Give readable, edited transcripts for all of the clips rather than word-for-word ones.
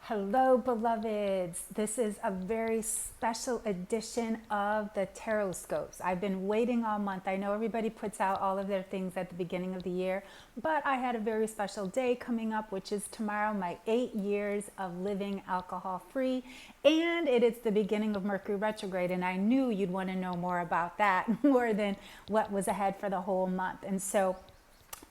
Hello, beloveds. This is a very special edition of the TarotScopes. I've been waiting all month. I know everybody puts out all of their things at the beginning of the year, but I had a very special day coming up, which is tomorrow, my 8 years of living alcohol-free, and it is the beginning of Mercury Retrograde, and I knew you'd want to know more about that more than what was ahead for the whole month. And so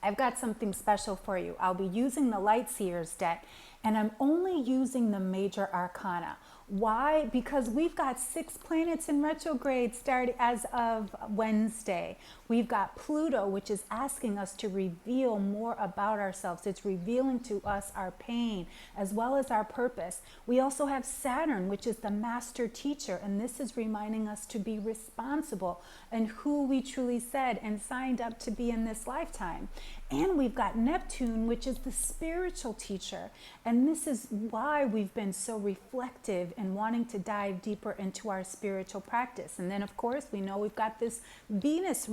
I've got something special for you. I'll be using the Light Seers deck, and I'm only using the Major Arcana. Why? Because we've got 6 planets in retrograde starting as of Wednesday. We've got Pluto, which is asking us to reveal more about ourselves. It's revealing to us our pain as well as our purpose. We also have Saturn, which is the master teacher, and this is reminding us to be responsible and who we truly said and signed up to be in this lifetime. And we've got Neptune, which is the spiritual teacher. And this is why we've been so reflective and wanting to dive deeper into our spiritual practice. And then, of course, we know we've got this Venus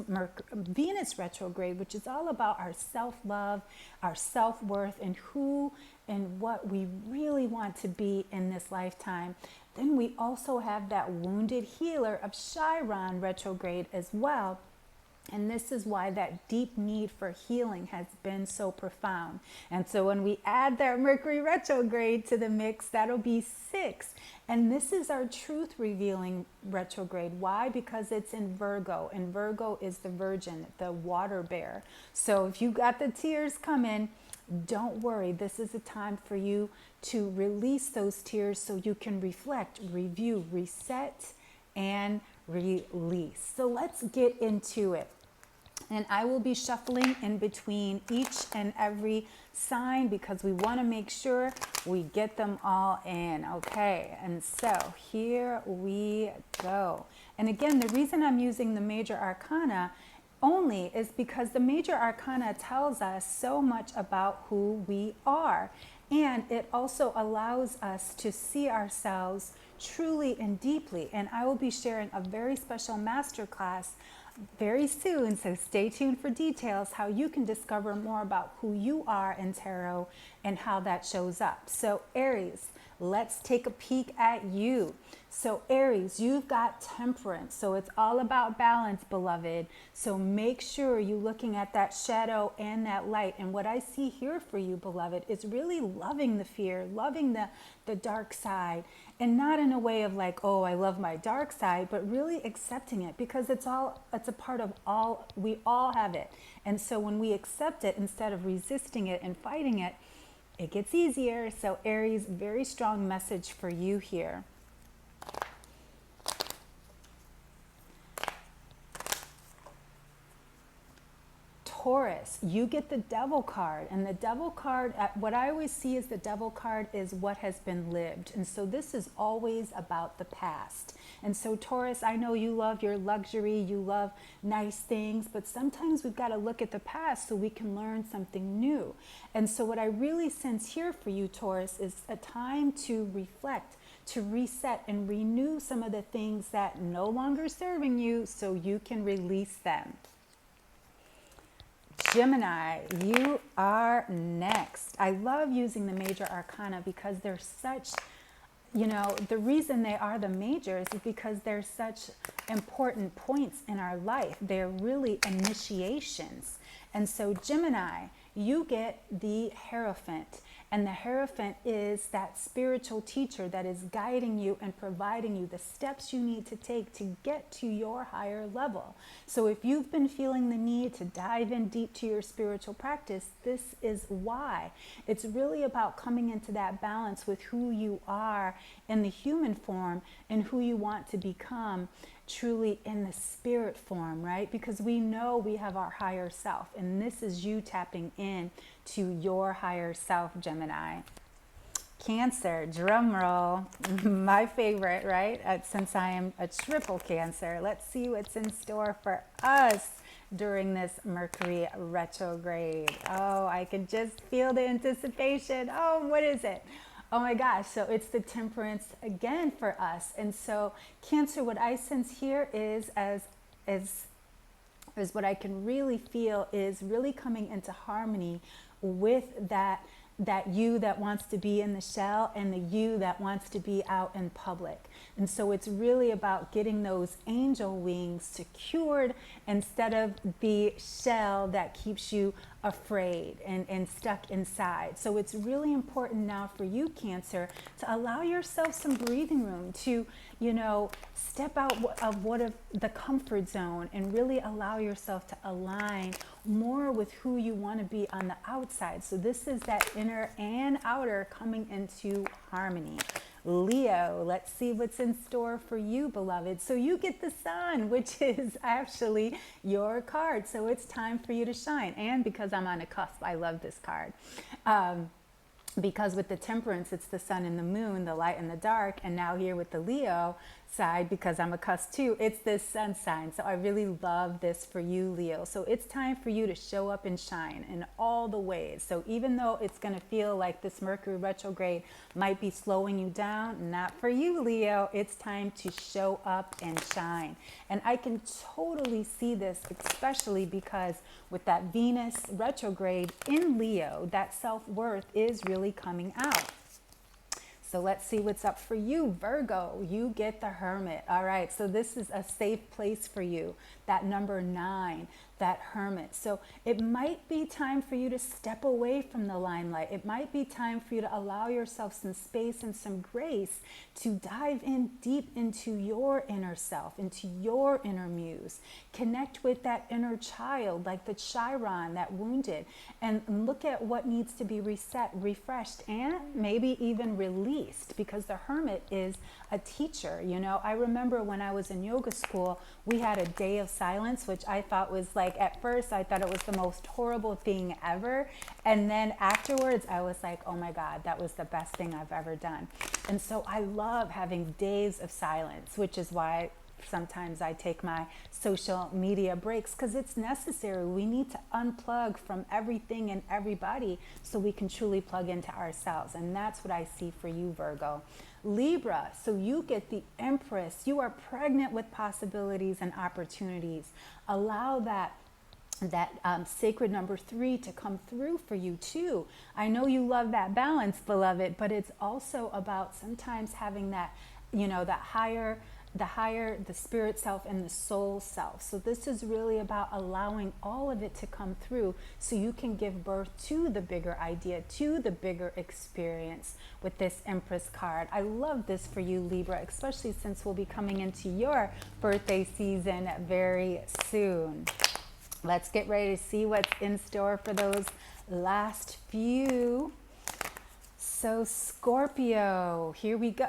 retrograde, which is all about our self-love, our self-worth, and who and what we really want to be in this lifetime. Then we also have that wounded healer of Chiron retrograde as well. And this is why that deep need for healing has been so profound. And so when we add that Mercury retrograde to the mix, that'll be 6. And this is our truth revealing retrograde. Why? Because it's in Virgo, and Virgo is the virgin, the water bear. So if you got the tears coming, don't worry. This is a time for you to release those tears so you can reflect, review, reset, and release. So let's get into it. And I will be shuffling in between each and every sign because we want to make sure we get them all in. Okay, and so here we go. And again, the reason I'm using the Major Arcana only is because the Major Arcana tells us so much about who we are. And it also allows us to see ourselves truly and deeply. And I will be sharing a very special masterclass very soon, so stay tuned for details how you can discover more about who you are in tarot and how that shows up. So Aries, let's take a peek at you. So Aries, you've got temperance, so it's all about balance, beloved. So make sure you're looking at that shadow and that light. And what I see here for you, beloved, is really loving the fear, loving the dark side, and not in a way of like, oh, I love my dark side, but really accepting it, because it's a part of all, we all have it. And so when we accept it instead of resisting it and fighting it, it gets easier. So Aries, very strong message for you here. Taurus, you get the Devil card, and the Devil card, what I always see is the Devil card is what has been lived. And so this is always about the past. And so Taurus, I know you love your luxury, you love nice things, but sometimes we've got to look at the past so we can learn something new. And so what I really sense here for you, Taurus, is a time to reflect, to reset and renew some of the things that no longer serving you so you can release them. Gemini, you are next. I love using the Major Arcana because they're such, you know, the reason they are the majors is because they're such important points in our life. They're really initiations. And so Gemini, you get the Hierophant. And the Hierophant is that spiritual teacher that is guiding you and providing you the steps you need to take to get to your higher level. So if you've been feeling the need to dive in deep to your spiritual practice, this is why. It's really about coming into that balance with who you are in the human form and who you want to become truly in the spirit form, right? Because we know we have our higher self, and this is you tapping in to your higher self, Gemini. Cancer, drum roll, my favorite, right? Since I am a triple Cancer, let's see what's in store for us during this Mercury retrograde. Oh, I can just feel the anticipation. Oh, what is it? Oh my gosh, so it's the Temperance again for us. And so Cancer, what I sense here is what I can really feel is really coming into harmony with that that you that wants to be in the shell and the you that wants to be out in public. And so it's really about getting those angel wings secured instead of the shell that keeps you afraid and stuck inside. So it's really important now for you, Cancer, to allow yourself some breathing room to, you know, step out of the comfort zone and really allow yourself to align more with who you want to be on the outside. So this is that inner and outer coming into harmony. Leo, let's see what's in store for you, beloved. So you get the sun, which is actually your card. So it's time for you to shine. And because I'm on a cusp, I love this card. Because with the Temperance, it's the sun and the moon, the light and the dark. And now here with the Leo side, because I'm a cusp too, it's this sun sign. So I really love this for you, Leo. So it's time for you to show up and shine in all the ways. So even though it's going to feel like this Mercury retrograde might be slowing you down, not for you, Leo. It's time to show up and shine. And I can totally see this, especially because with that Venus retrograde in Leo, that self-worth is really coming out. So let's see what's up for you, Virgo. You get the Hermit. All right, so this is a safe place for you. That number 9, that Hermit. So it might be time for you to step away from the limelight. It might be time for you to allow yourself some space and some grace to dive in deep into your inner self, into your inner muse. Connect with that inner child, like the Chiron, that wounded, and look at what needs to be reset, refreshed, and maybe even released, because the Hermit is a teacher. You know, I remember when I was in yoga school, we had a day of silence, which I thought was like, at first I thought it was the most horrible thing ever, and then afterwards I was like, oh my God, that was the best thing I've ever done. And so I love having days of silence, which is why sometimes I take my social media breaks, because it's necessary. We need to unplug from everything and everybody so we can truly plug into ourselves. And that's what I see for you, Virgo. Libra, so you get the Empress. You are pregnant with possibilities and opportunities. Allow that sacred number 3 to come through for you too. I know you love that balance, beloved, but it's also about sometimes having that, you know, that higher, the spirit self and the soul self. So this is really about allowing all of it to come through so you can give birth to the bigger idea, to the bigger experience with this Empress card. I love this for you, Libra, especially since we'll be coming into your birthday season very soon. Let's get ready to see what's in store for those last few. So Scorpio, here we go.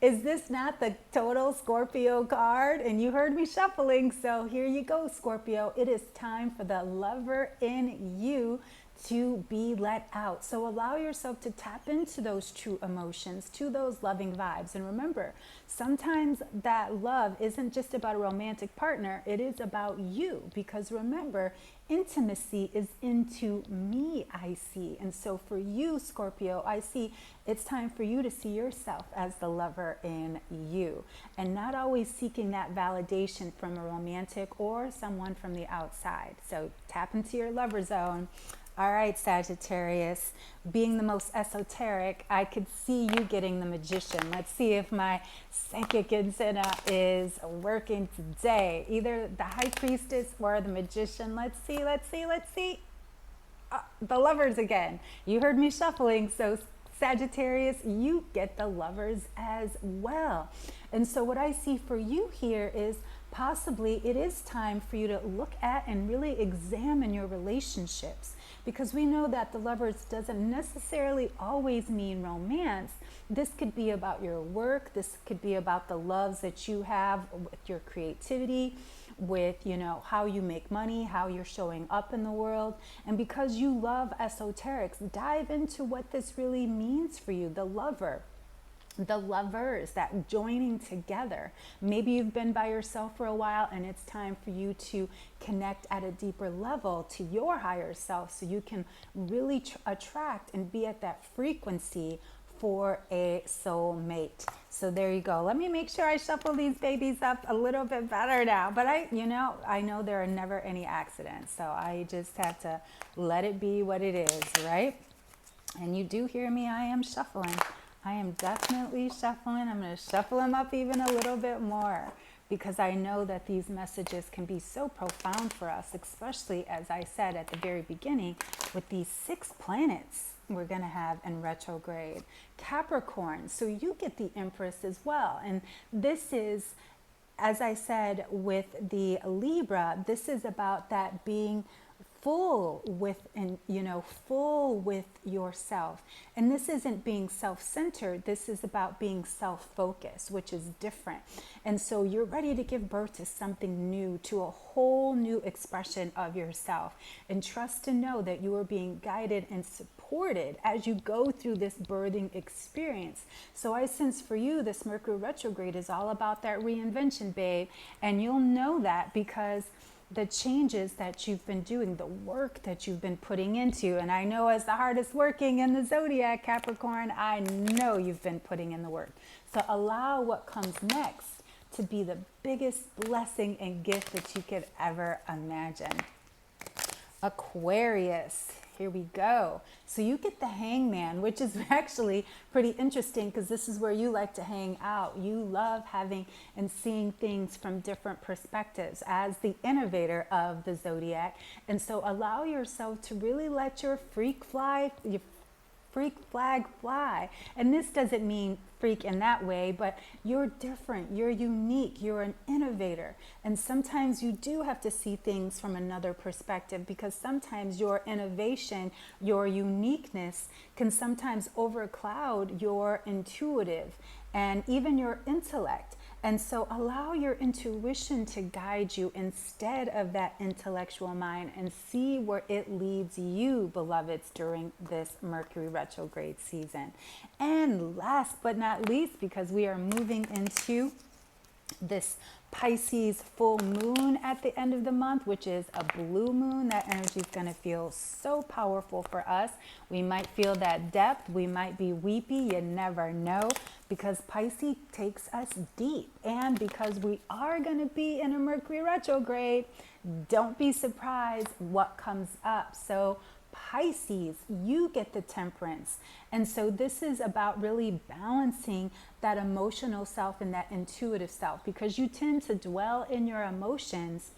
Is this not the total Scorpio card? And you heard me shuffling, so here you go, Scorpio. It is time for the lover in you to be let out. So allow yourself to tap into those true emotions, to those loving vibes. And remember, sometimes that love isn't just about a romantic partner, it is about you. Because remember, intimacy is into me, I see. And so for you, Scorpio, I see it's time for you to see yourself as the lover in you, and not always seeking that validation from a romantic or someone from the outside. So tap into your lover zone. All right, Sagittarius, being the most esoteric, I could see you getting the Magician. Let's see if my psychic antenna is working today. Either the High Priestess or the Magician. Let's see, let's see, let's see. The Lovers again. You heard me shuffling, so Sagittarius, you get the Lovers as well. And so what I see for you here is possibly it is time for you to look at and really examine your relationships, because we know that the Lovers doesn't necessarily always mean romance. This could be about your work. This could be about the loves that you have with your creativity, with, you know, how you make money, how you're showing up in the world. And because you love esoterics, dive into what this really means for you, the lover. The lovers, that joining together. Maybe you've been by yourself for a while and it's time for you to connect at a deeper level to your higher self so you can really attract and be at that frequency for a soulmate. So there you go. Let me make sure I shuffle these babies up a little bit better now. But I know there are never any accidents. So I just have to let it be what it is, right? And you do hear me, I am shuffling. I am definitely shuffling. I'm going to shuffle them up even a little bit more because I know that these messages can be so profound for us, especially as I said at the very beginning, with these 6 planets we're going to have in retrograde. Capricorn, so you get the Empress as well. And this is, as I said with the Libra, this is about that being full with, and full with yourself. And this isn't being self-centered, this is about being self-focused, which is different. And so you're ready to give birth to something new, to a whole new expression of yourself, and trust to know that you are being guided and supported as you go through this birthing experience. So I sense for you, this Mercury retrograde is all about that reinvention, babe. And you'll know that because the changes that you've been doing, the work that you've been putting into, and I know as the hardest working in the zodiac, Capricorn, I know you've been putting in the work. So allow what comes next to be the biggest blessing and gift that you could ever imagine. Aquarius, here we go. So you get the Hangman, which is actually pretty interesting because this is where you like to hang out. You love having and seeing things from different perspectives as the innovator of the zodiac. And so allow yourself to really let your freak flag fly. And this doesn't mean freak in that way, but you're different, you're unique, you're an innovator. And sometimes you do have to see things from another perspective because sometimes your innovation, your uniqueness can sometimes overcloud your intuitive and even your intellect. And so allow your intuition to guide you instead of that intellectual mind and see where it leads you, beloveds, during this Mercury retrograde season. And last but not least, because we are moving into this Pisces full moon at the end of the month, which is a blue moon, that energy is going to feel so powerful for us. We might feel that depth. We might be weepy. You never know, because Pisces takes us deep. And because we are going to be in a Mercury retrograde, don't be surprised what comes up. So Pisces, you get the Temperance. And so this is about really balancing that emotional self and that intuitive self, because you tend to dwell in your emotions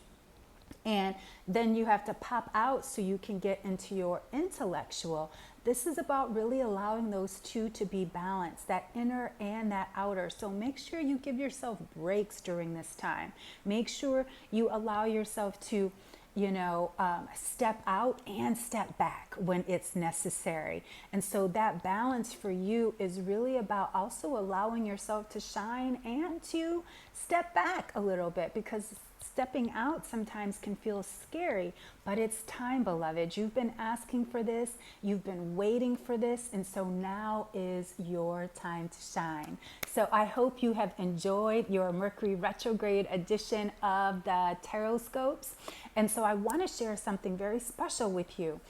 and then you have to pop out so you can get into your intellectual. This is about really allowing those two to be balanced, that inner and that outer. So make sure you give yourself breaks during this time. Make sure you allow yourself to step out and step back when it's necessary. And so that balance for you is really about also allowing yourself to shine and to step back a little bit, because stepping out sometimes can feel scary, but it's time, beloved. You've been asking for this, you've been waiting for this, and so now is your time to shine. So I hope you have enjoyed your Mercury retrograde edition of the TarotScopes. And so I want to share something very special with you.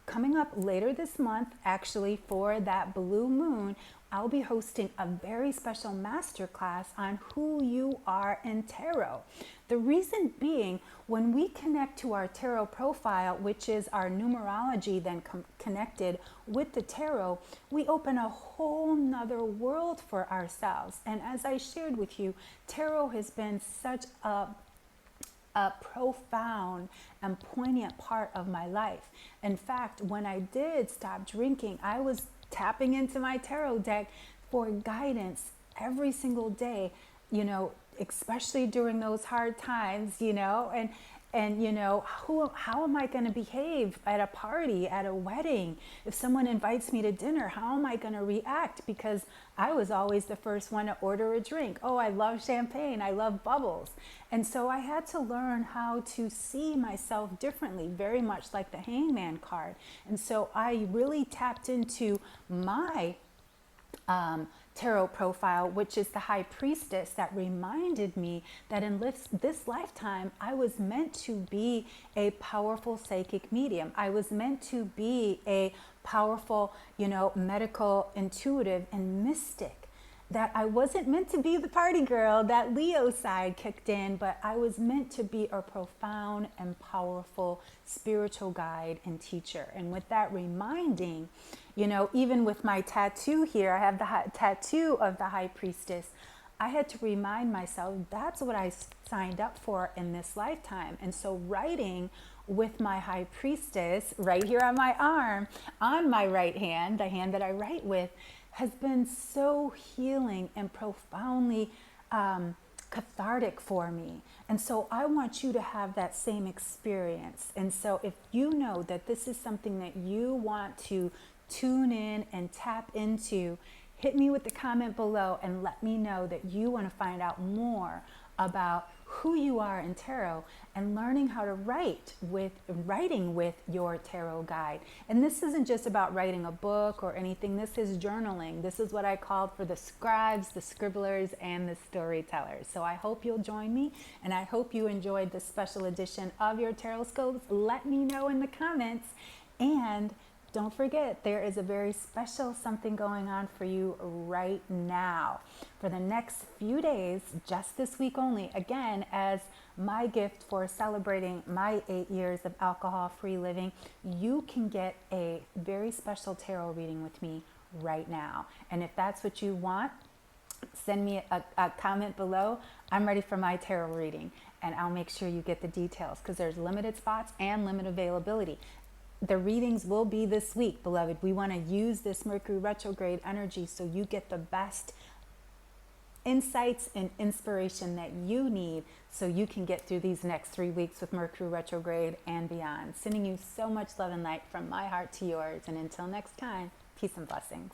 Coming up later this month, actually, for that blue moon, I'll be hosting a very special masterclass on who you are in tarot. The reason being, when we connect to our tarot profile, which is our numerology then connected with the tarot, we open a whole nother world for ourselves. And as I shared with you, tarot has been such a profound and poignant part of my life. In fact, when I did stop drinking, I was tapping into my tarot deck for guidance every single day, especially during those hard times, and how am I going to behave at a party, at a wedding? If someone invites me to dinner, how am I going to react? Because I was always the first one to order a drink. Oh, I love champagne. I love bubbles. And so I had to learn how to see myself differently, very much like the Hangman card. And so I really tapped into my tarot profile, which is the High Priestess, that reminded me that in this lifetime, I was meant to be a powerful psychic medium. I was meant to be a powerful, medical, intuitive, and mystic. that I wasn't meant to be the party girl, that Leo side kicked in, but I was meant to be a profound and powerful spiritual guide and teacher. And with that reminding, you know, even with my tattoo here, I have the tattoo of the High Priestess. I had to remind myself that's what I signed up for in this lifetime. And so writing with my High Priestess right here on my arm, on my right hand, the hand that I write with, has been so healing and profoundly cathartic for me. And so I want you to have that same experience. And so if you know that this is something that you want to tune in and tap into, hit me with the comment below and let me know that you want to find out more about who you are in tarot and learning how to writing with your tarot guide. And this isn't just about writing a book or anything. This is journaling. This is what I called for the scribes, the scribblers, and the storytellers. So I hope you'll join me, and I hope you enjoyed this special edition of your TarotScopes. Let me know in the comments, and don't forget, there is a very special something going on for you right now. For the next few days, just this week only, again, as my gift for celebrating my 8 years of alcohol-free living, you can get a very special tarot reading with me right now. And if that's what you want, send me a comment below. I'm ready for my tarot reading, and I'll make sure you get the details because there's limited spots and limited availability. The readings will be this week, beloved. We want to use this Mercury retrograde energy so you get the best insights and inspiration that you need so you can get through these next 3 weeks with Mercury retrograde and beyond. Sending you so much love and light from my heart to yours. And until next time, peace and blessings.